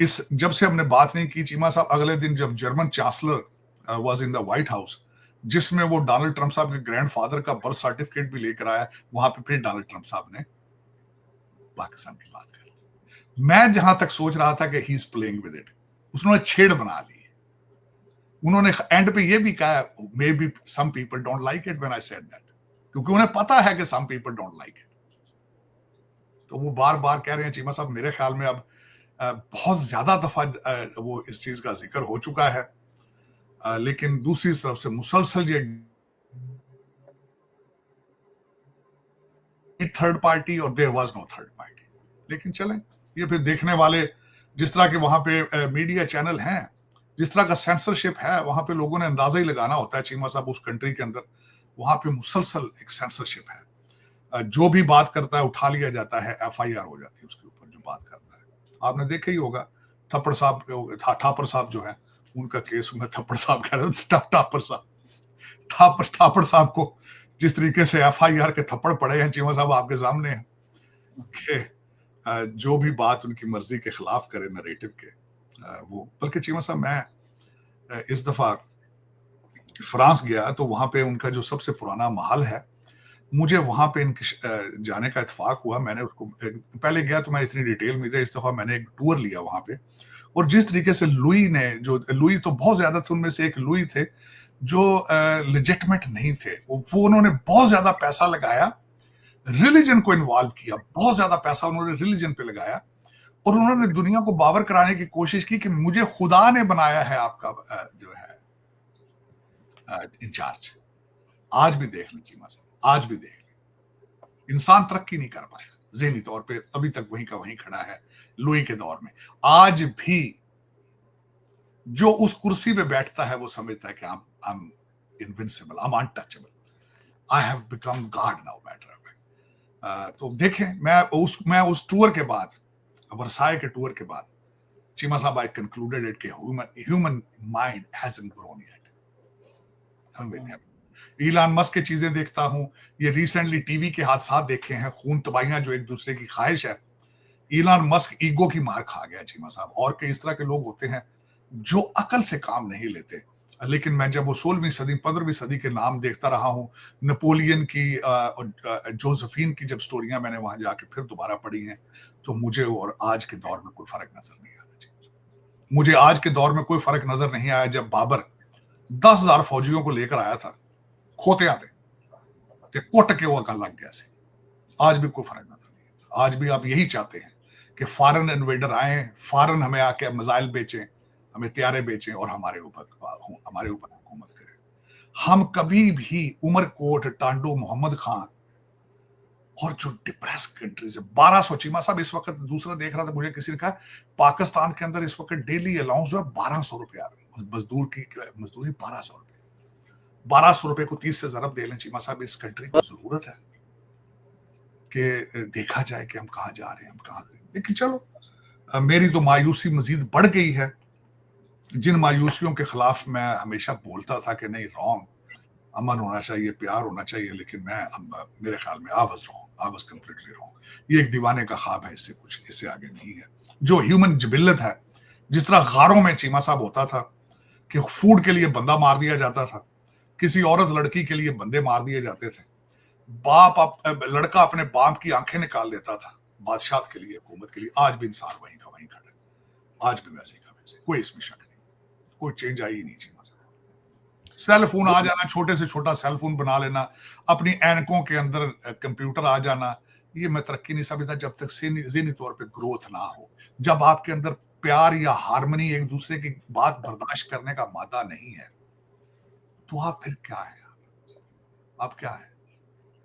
इस जब से हमने बात नहीं की चीमा साहब, अगले दिन जब German chancellor was in the white house, जिसमें वो डोनाल्ड ट्रंप साहब के ग्रैंडफादर का बर्थ सर्टिफिकेट भी लेकर आया, वहां पे फिर डोनाल्ड ट्रंप साहब ने पाकिस्तान की बात कर ली। मैं जहां तक सोच रहा था कि he is playing with it, उसने छेड़ बना ली। उन्होंने एंड पे ये भी कहा, maybe some people don't like it when I said that, क्योंकि उन्हें पता है कि some people don't like it. तो वो बार बार कह रहे हैं चीमा साहब, मेरे ख्याल में अब बहुत ज्यादा दफा वो इस चीज का जिक्र हो चुका है, लेकिन दूसरी तरफ से मुसलसल ये थर्ड पार्टी और there was no third party. लेकिन चलें, ये फिर देखने वाले, जिस तरह के वहां पे मीडिया चैनल हैं, जिस तरह का सेंसरशिप है, वहां पे लोगों ने अंदाजा ही लगाना होता है चीमा साहब, उस कंट्री के अंदर वहां पे मुसलसल एक सेंसरशिप है। जो भी बात करता है उठा लिया जाता है, FIR हो जाती है उसके ऊपर जो बात करता है। आपने देखा ही होगा थप्पड़ साहब, ठापर साहब जो है, उनका केस, मैं थप्पड़ साहब कह रहा हूँ, ठापर साहब को जिस तरीके से FIR के थप्पड़ पड़े हैं चीमा साहब आपके सामने हैं, कि जो भी बात उनकी मर्जी के खिलाफ करे नरेटिव के, वो। बल्कि चीमा साहब, मैं इस दफा फ्रांस गया तो वहां पे उनका जो सबसे पुराना महल है, मुझे वहां पे इनके जाने का इत्तेफाक हुआ। मैंने उसको पहले गया तो मैं इतनी डिटेल में था, इस दफा मैंने एक टूर लिया वहां पे, और जिस तरीके से लुई ने, जो लुई तो बहुत ज्यादा थे, उनमें से एक लुई थे जो लेजिटमेट नहीं थे, वो उन्होंने बहुत ज्यादा पैसा लगाया, रिलीजन को इन्वॉल्व किया, बहुत ज्यादा पैसा उन्होंने रिलीजन पे लगाया, और उन्होंने दुनिया को बावर कराने की कोशिश की कि मुझे खुदा ने बनाया है आपका जो है इंचार्ज। आज भी देख लीजिए मसला, आज भी देख लीजिए, इंसान तरक्की नहीं कर पाया ज़हनी तौर पे, अभी तक वहीं का वहीं खड़ा है लुई के दौर में। आज भी जो उस कुर्सी पे बैठता है वो समझता है कि I am invincible, I am untouchable, I have become God now, matter. तो देखें, मैं उस टूर के बाद, वर्साई के टूर के बाद, चीमा साहब, आई कंक्लूडेड इट कि human mind hasn't grown yet. इलान Musk की चीजें देखता हूं, ये रिसेंटली टीवी के हादसा देखे हैं, खून तबाहियां जो एक दूसरे की ख्वाहिश है। इलान मस्क ईगो की मार खा गया चीमा साहब। और कई इस तरह के लोग होते हैं जो अकल से काम नहीं लेते। लेकिन मैं जब वो 16वीं सदी 15वीं सदी के नाम देखता रहा हूँ, नेपोलियन की, जोसेफिन की जब स्टोरियां मैंने वहां जाके फिर दोबारा पढ़ी हैं, तो मुझे और आज के दौर में कोई फर्क नजर नहीं आ रहा। मुझे आज के दौर में कोई फर्क नजर नहीं आया जब बाबर 10,000 फौजियों को लेकर आया था, खोते आते कि कोट के वो अकल लग गया से। आज भी कोई फर्क नजर नहीं। आज भी आप यही चाहते हैं कि फॉरेन इन्वेडर आए, फॉरेन हमें आके मिसाइल बेचें, हमें त्यारे बेचें और हमारे ऊपर हुकूमत करें। हम कभी भी उमरकोट, टांडो, मोहम्मद खान और जो डिप्रेस कंट्रीज है, 1200 चीमा साहब इस वक्त, दूसरा देख रहा था मुझे, किसी ने कहा पाकिस्तान के अंदर इस वक्त डेली अलाउंस जो है 1200 रुपया, मजदूर की मजदूरी 1200 रुपये। 1200 रुपए को 30 से जरब दे लें चीमा साहब, इस कंट्री को जरूरत है कि देखा जाए कि हम कहाँ जा रहे हैं, हम कहाँ। लेकिन चलो, मेरी तो मायूसी मजीद बढ़ गई है। जिन मायूसियों के खिलाफ मैं हमेशा बोलता था कि नहीं, रॉन्ग, अमन होना चाहिए, प्यार होना चाहिए, लेकिन मेरे ख्याल में आई वाज कंप्लीटली रॉन्ग। ये एक दीवाने का ख्वाब है, इससे आगे नहीं है। जो ह्यूमन जबिल्लत है, जिस तरह गारों में चीमा साहब होता था कि फूड के लिए बंदा मार दिया जाता था, किसी औरत लड़की के लिए बंदे मार दिए जाते थे, लड़का अपने बाप की आंखें निकाल देता था बादशाह के लिए, हुकूमत के लिए। आज भी इंसान वहीं का वहीं खड़ा है, आज भी वैसे का वैसे, कोई इसमें शक नहीं, कोई चेंज आई ही नहीं। चीमा सेल फोन आ जाना, छोटे से छोटा सेल फोन बना लेना, अपनी एनकों के अंदर कंप्यूटर आ जाना, ये मैं तरक्की नहीं समझता जब तक ज़हनी तौर पे ग्रोथ ना हो। जब आपके अंदर प्यार या हार्मनी, एक दूसरे की बात बर्दाश्त करने का मादा नहीं है, तो आप फिर क्या है? आप क्या है?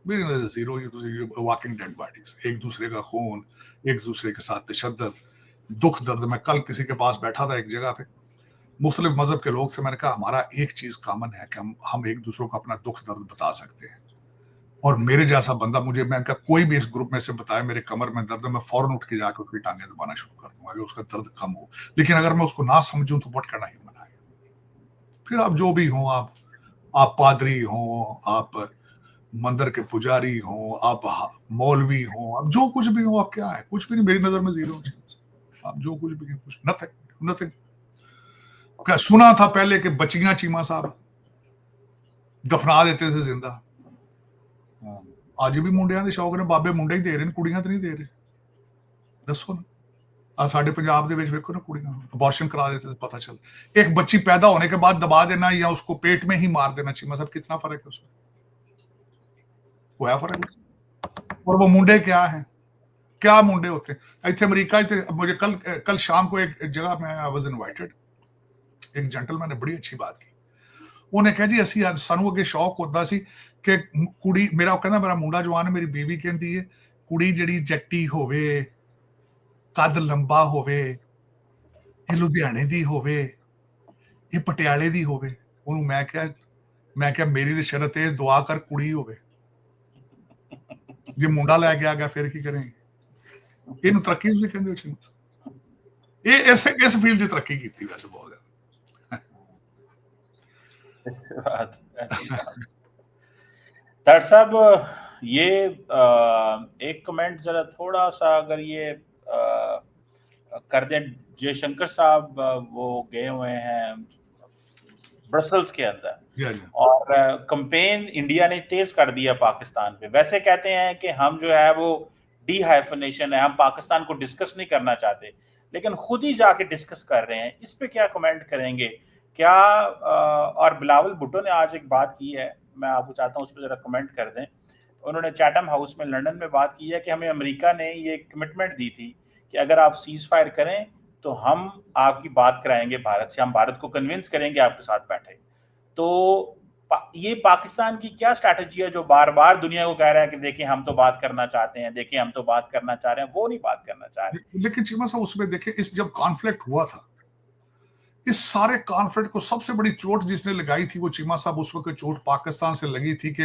मेरी नजर जीरो। ये वॉकिंग डेड बॉडीज, एक दूसरे का खून, एक दूसरे के साथ तशद्दुद, दुख दर्द। मैं कल किसी के पास बैठा था एक जगह पे, मुख्तलिफ मजहब के लोग से, मैंने कहा हमारा एक चीज कॉमन है कि हम एक दूसरे को अपना दुख दर्द बता सकते हैं। और मेरे जैसा बंदा, मुझे, मैं कहा कोई भी इस ग्रुप में से बताए मेरे कमर में दर्द है, मैं फौरन उठ के जाकर उसकी टांगे दबाना शुरू कर दूंगा कि उसका दर्द कम हो। लेकिन अगर मैं उसको ना समझूं तो व्हाट करना ही मनाएगा। फिर आप जो भी हो, आप पादरी हो, आप मंदिर के पुजारी हो, आप मौलवी हो, आप जो कुछ भी हो, आप क्या है? कुछ भी नहीं, मेरी नजर में जीरो। आप जो कुछ भी, कुछ नथिंग। क्या सुना था पहले कि बचियां चीमा साहब दफना देते थे जिंदा। आज भी मुंडिया के शौक ने बाबे मुंडे ही दे रहे हैं, कुड़ियां तो नहीं दे रहे। दसो ना, साढ़े पंजाब दे विच वेखो ना कुड़ियां अबॉर्शन करा देते तो पता चल, एक बच्ची पैदा होने के बाद दबा देना या उसको पेट में ही मार देना, चीमा साहब कितना फर्क है उसमें, कोई फर्क नहीं। और वो मुंडे क्या है, क्या मुंडे होते हैं इतने अमरीका। मुझे कल शाम को एक जगह मैं आई वाज इनवाइटेड, एक जेंटलमैन ने बड़ी अच्छी बात की, उन्हें कहा जी ਅਸੀਂ ਸਾਨੂੰ ਅੱਗੇ ਸ਼ੌਕ ਹੁੰਦਾ ਸੀ ਕਿ ਕੁੜੀ ਮੇਰਾ ਕਹਿੰਦਾ ਮੇਰਾ ਮੁੰਡਾ ਜਵਾਨ ਹੈ, ਮੇਰੀ ਬੀਵੀ ਕਹਿੰਦੀ ਹੈ ਕੁੜੀ ਜਿਹੜੀ ਜੱਟੀ ਹੋਵੇ, ਕੱਦ ਲੰਬਾ ਹੋਵੇ, ਇਹ ਲੁਧਿਆਣੇ ਦੀ ਹੋਵੇ, ਇਹ ਪਟਿਆਲੇ ਦੀ ਹੋਵੇ। ਉਹਨੂੰ ਮੈਂ ਕਿਹਾ ਮੇਰੀ ਤੇ ਸ਼ਰਤ ਹੈ ਦੁਆ ਕਰ ਕੁੜੀ ਹੋਵੇ, ਜੇ ਮੁੰਡਾ ਲੈ ਕੇ ਆ ਗਿਆ ਫਿਰ ਕੀ ਕਰਾਂਗੇ। ਇਹਨੂੰ ਤਰੱਕੀ ਤੁਸੀਂ ਕਹਿੰਦੇ ਹੋ ਜੀ, ਇਹ ਇਸ ਫੀਲਡ 'ਚ ਤਰੱਕੀ ਕੀਤੀ ਵੈਸੇ ਬਹੁਤ ਜ਼ਿਆਦਾ। डॉक्टर साहब ये एक कमेंट जरा थोड़ा सा अगर ये कर दें, जयशंकर साहब वो गए हुए हैं ब्रसल्स के अंदर और कैंपेन इंडिया ने तेज कर दिया पाकिस्तान पे। वैसे कहते हैं कि हम जो है वो डीहाइफनेशन है, हम पाकिस्तान को डिस्कस नहीं करना चाहते, लेकिन खुद ही जाके डिस्कस कर रहे हैं। इस पे क्या कमेंट करेंगे क्या? और बिलावल भुट्टो ने आज एक बात की है, मैं आपको चाहता हूँ उस पर जरा कमेंट कर दें। उन्होंने चैटम हाउस में लंदन में बात की है कि हमें अमेरिका ने ये कमिटमेंट दी थी कि अगर आप सीज फायर करें तो हम आपकी बात कराएंगे भारत से, हम भारत को कन्विंस करेंगे आपके साथ बैठे। तो ये पाकिस्तान की क्या स्ट्रैटेजी है जो बार बार दुनिया को कह रहा है कि देखिए हम तो बात करना चाहते हैं, देखिए हम तो बात करना चाह रहे हैं, वो नहीं बात करना चाह रहे। लेकिन चीमा साहब उसमें देखिए, इस जब कॉन्फ्लिक्ट हुआ था, इस सारे कॉन्फ्लिक्ट को सबसे बड़ी चोट जिसने लगाई थी वो चीमा साहब उस वक्त चोट पाकिस्तान से लगी थी कि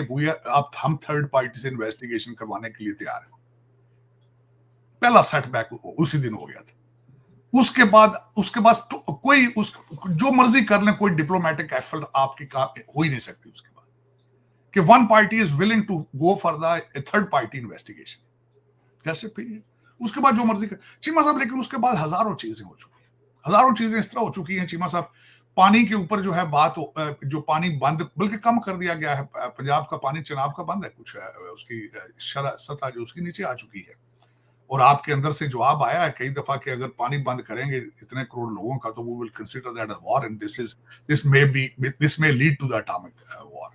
अब हम थर्ड पार्टी से इन्वेस्टिगेशन करवाने के लिए तैयार हैं। पहला सेटबैक उसी दिन हो गया था। उसके बाद कोई जो मर्जी कर ले, कोई डिप्लोमेटिक एफर्ट आपकी हो ही नहीं सकती उसके बाद कि one party is willing to go for the third party investigation. That's it period. उसके बाद जो मर्जी कर चीमा साहब, लेकिन उसके बाद हजारों चीजें हो चुकी हैं, हजारों चीजें इस तरह हो चुकी हैं चीमा साहब। पानी के ऊपर जो है बात, जो पानी बंद बल्कि कम कर दिया गया है। पंजाब का पानी चिनाब का बंद है, कुछ है, उसकी सतह जो उसकी नीचे आ चुकी है। और आपके अंदर से जवाब आया है कई दफा कि अगर पानी बंद करेंगे इतने करोड़ लोगों का तो वो will consider that a war and this may lead to the atomic war.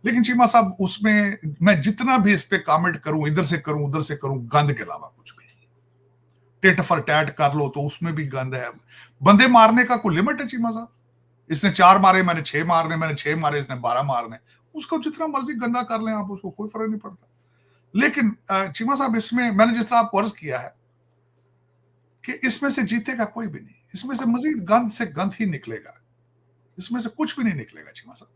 लेकिन चीमा साहब उसमें मैं जितना भी इस पे कमेंट करूं, इधर से करूं उधर से करूं, गंद के अलावा कुछ भी नहीं। टेट फॉर टैट कर लो तो उसमें भी गंद है। बंदे मारने का कोई लिमिट है चीमा साहब। इसने 4 मारे, मैंने 6 मारने, मैंने 6 मारे, इसने 12 मारने। उसको जितना मर्जी गंदा कर लें आप, उसको कोई फर्क नहीं पड़ता। लेकिन चीमा साहब इसमें मैंने जिस तरह आपको अर्ज किया है कि इसमें से जीतेगा कोई भी नहीं, इसमें से मजीद गंद से गंद ही निकलेगा, इसमें से कुछ भी नहीं निकलेगा चीमा साहब।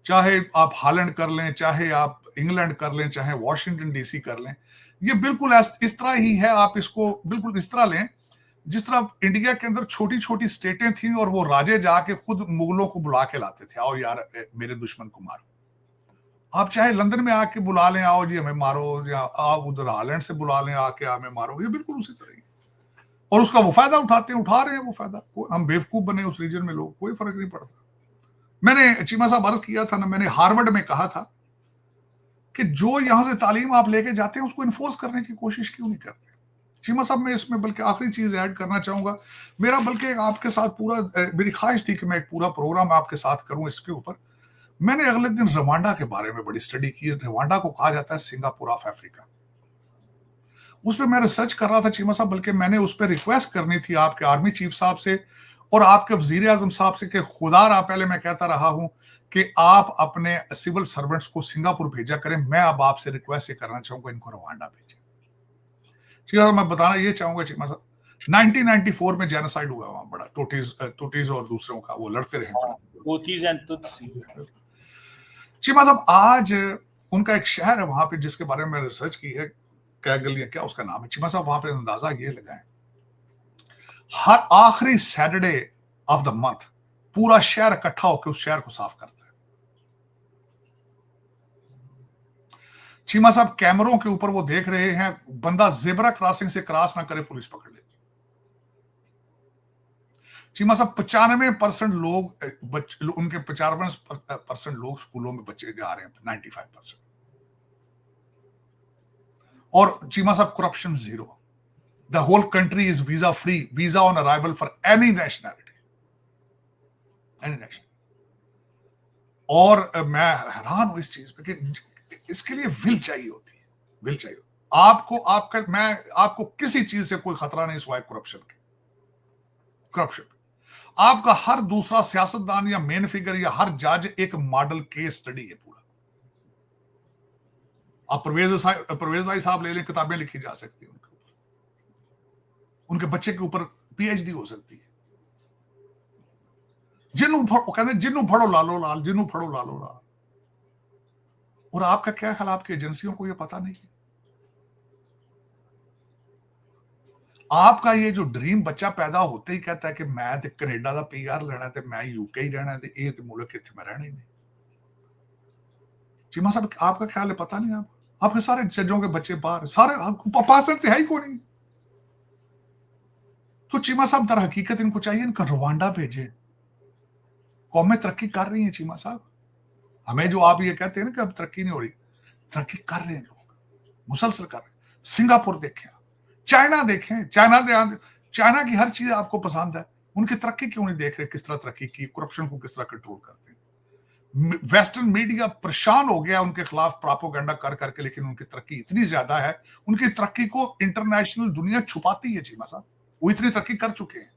चाहे आप हॉलैंड कर लें, चाहे आप इंग्लैंड कर लें, चाहे वॉशिंगटन डीसी कर लें, ये बिल्कुल इस तरह ही है। आप इसको बिल्कुल इस तरह लें जिस तरह इंडिया के अंदर छोटी छोटी स्टेटें थी और वो राजे जाके खुद मुगलों को बुला के लाते थे, आओ यार मेरे दुश्मन को मारो। आप चाहे लंदन में आके बुला लें, आओ जी हमें मारो, या आप उधर हॉलैंड से बुला लें आके हमें मारो, ये बिल्कुल उसी तरह ही। और उसका वो फायदा उठा रहे हैं वो फायदा। हम बेवकूफ बने उस रीजन में लोग, कोई फर्क नहीं पड़ता। मैंने चीमा साहब अर्ज किया था ना, मैंने हार्वर्ड में कहा था कि जो यहां से तालीम आप लेके जाते हैं उसको इन्फोर्स करने की कोशिश क्यों नहीं करते। चीमा साहब मैं इसमें बल्कि आखिरी चीज ऐड करना चाहूंगा, मेरा बल्कि आपके साथ मेरी ख्वाहिश थी कि मैं एक पूरा प्रोग्राम आपके साथ करूं इसके ऊपर। मैंने अगले दिन रवांडा के बारे में बड़ी स्टडी की। रवांडा को कहा जाता है सिंगापुर ऑफ अफ्रीका। उस पर मैं रिसर्च कर रहा था चीमा साहब, बल्कि मैंने उस पर रिक्वेस्ट करनी थी आपके आर्मी चीफ साहब से और आपके वजीर आजम साहब से कि खुदा पहले मैं कहता रहा हूं कि आप अपने सिविल सर्वेंट्स को सिंगापुर भेजा करें। मैं अब आपसे रिक्वेस्ट ये करना चाहूंगा, इनको रवांडा भेजें। चीमा साहब मैं बताना ये चाहूंगा चीमा साहब, 1994 में जेनोसाइड हुआ वहां बड़ा, टोटीज और दूसरों का, वो लड़ते रहे। चीमा साहब आज उनका एक शहर है वहां पे जिसके बारे में रिसर्च की है, क्या गलियां, क्या उसका नाम है चीमा साहब, वहां पे अंदाजा ये लगाएं, हर आखिरी सैटरडे ऑफ द मंथ पूरा शहर इकट्ठा होकर उस शहर को साफ करता है। चीमा साहब कैमरों के ऊपर वो देख रहे हैं, बंदा जेब्रा क्रॉसिंग से क्रॉस ना करे पुलिस पकड़ लेती। चीमा साहब 95% लोग उनके 95% लोग स्कूलों में बच्चे जा रहे हैं, 95%। और चीमा साहब corruption 0। The whole country is visa free, visa on arrival for any nationality, any nationality. और मैं हैरान हूं इस चीज पे कि इसके लिए विल चाहिए होती है, विल चाहिए। आपको किसी चीज से कोई खतरा नहीं सिवाय करप्शन के। करप्शन आपका हर दूसरा सियासतदान या मेन फिगर या हर जज एक मॉडल केस स्टडी है पूरा। आप परवेज भाई साहब ले लें, किताबें लिखी जा सकती है उनके ऊपर, उनके बच्चे के ऊपर पीएचडी हो सकती है। जिन्नू फड़ो लालो लाल, जिन्नू फड़ो लालो लाल। और आपका क्या ख्याल, आपकी एजेंसियों को यह पता नहीं है? आपका ये जो ड्रीम बच्चा पैदा होते ही कहता है कि मैं तो कनेडा का पीआर लेना, तो मैं यूके ही रहना, तो ये तो मुल्क इत्थे मैं रहना ही नहीं। चीमा साहब आपका ख्याल है? पता नहीं आपके सारे जजों के बच्चे बाहर, सारे पास है ही कौन नहीं। तो चीमा साहब दर हकीकत इनको चाहिए इनका रवांडा भेजे। कौमें तरक्की कर रही हैं चीमा साहब। हमें जो आप ये कहते हैं ना कि अब तरक्की नहीं हो रही, तरक्की कर रहे हैं लोग, मुसलसल कर रहे हैं। सिंगापुर देखें, चाइना देखें, चाइना की हर चीज आपको पसंद है, उनकी तरक्की क्यों नहीं देख रहे? किस तरह तरक्की की, करप्शन को किस तरह कंट्रोल करते हैं। वेस्टर्न मीडिया परेशान हो गया उनके खिलाफ प्रोपेगेंडा कर करके, लेकिन उनकी तरक्की इतनी ज्यादा है, उनकी तरक्की को इंटरनेशनल दुनिया छुपाती है चीमा साहब। वो इतनी तरक्की कर चुके हैं,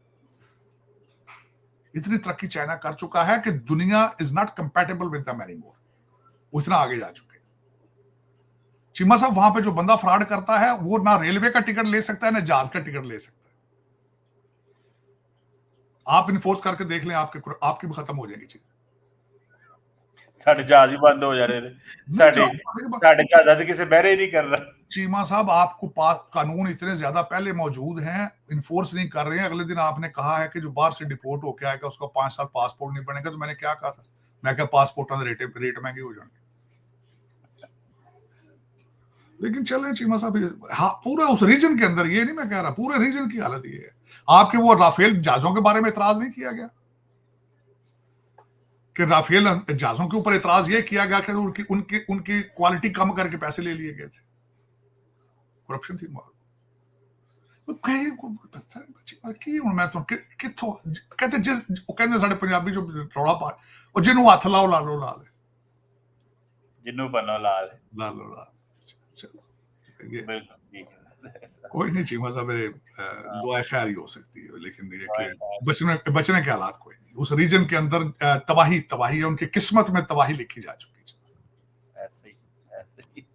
इतनी तरक्की चाइना कर चुका है कि दुनिया is not compatible with them anymore. वो इतना आगे जा चुके हैं चीमा साहब। वहां पे जो बंदा फ्रॉड करता है वो ना रेलवे का टिकट ले सकता है, ना जहाज का टिकट ले सकता है। आप इन्फोर्स करके देख लें, आपकी भी खत्म हो जाएगी चीज। साढ़े जहाज ही बंद हो जा रहे थे, साढ़े जहाज किसे बहरे ही नहीं कर रहा। चीमा साहब आपको पास कानून इतने ज्यादा पहले मौजूद हैं, इन्फोर्स नहीं कर रहे हैं। अगले दिन आपने कहा है कि जो बाहर से डिपोर्ट होकर आएगा उसका 5 साल पासपोर्ट नहीं बनेगा। तो मैंने क्या कहा था, मैं क्या पासपोर्ट रेट महंगे हो जाएंगे। लेकिन चलें चीमा साहब, हाँ, पूरा उस रीजन के अंदर, ये नहीं मैं कह रहा, पूरे रीजन की हालत ये है। आपके वो राफेल जहाजों के बारे में इतराज नहीं किया गया कि राफेल जहाजों के ऊपर इतराज ये किया गया कि उनकी क्वालिटी कम करके पैसे ले लिए गए थे, करप्शन थी वहां। मैं तो किथों कहते साढ़े पंजाबी जो रौला पा, और जिन्हों हथ लाओ ला लो लाल, जिन्हों बनो लाल ला लो लाल। चलो कोई नहीं चीमा साहब, मेरे दुआ खैर ही हो सकती है, लेकिन ये कि बचने के हालात कोई नहीं। उस रीजन के अंदर तबाही है, उनकी किस्मत में तबाही लिखी जा चुकी है। ऐसे ही।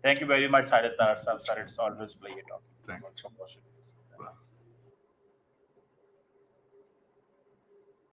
Thank you very much, Sajid Tarar sahab. Sir, it's always a pleasure talking. Thank you.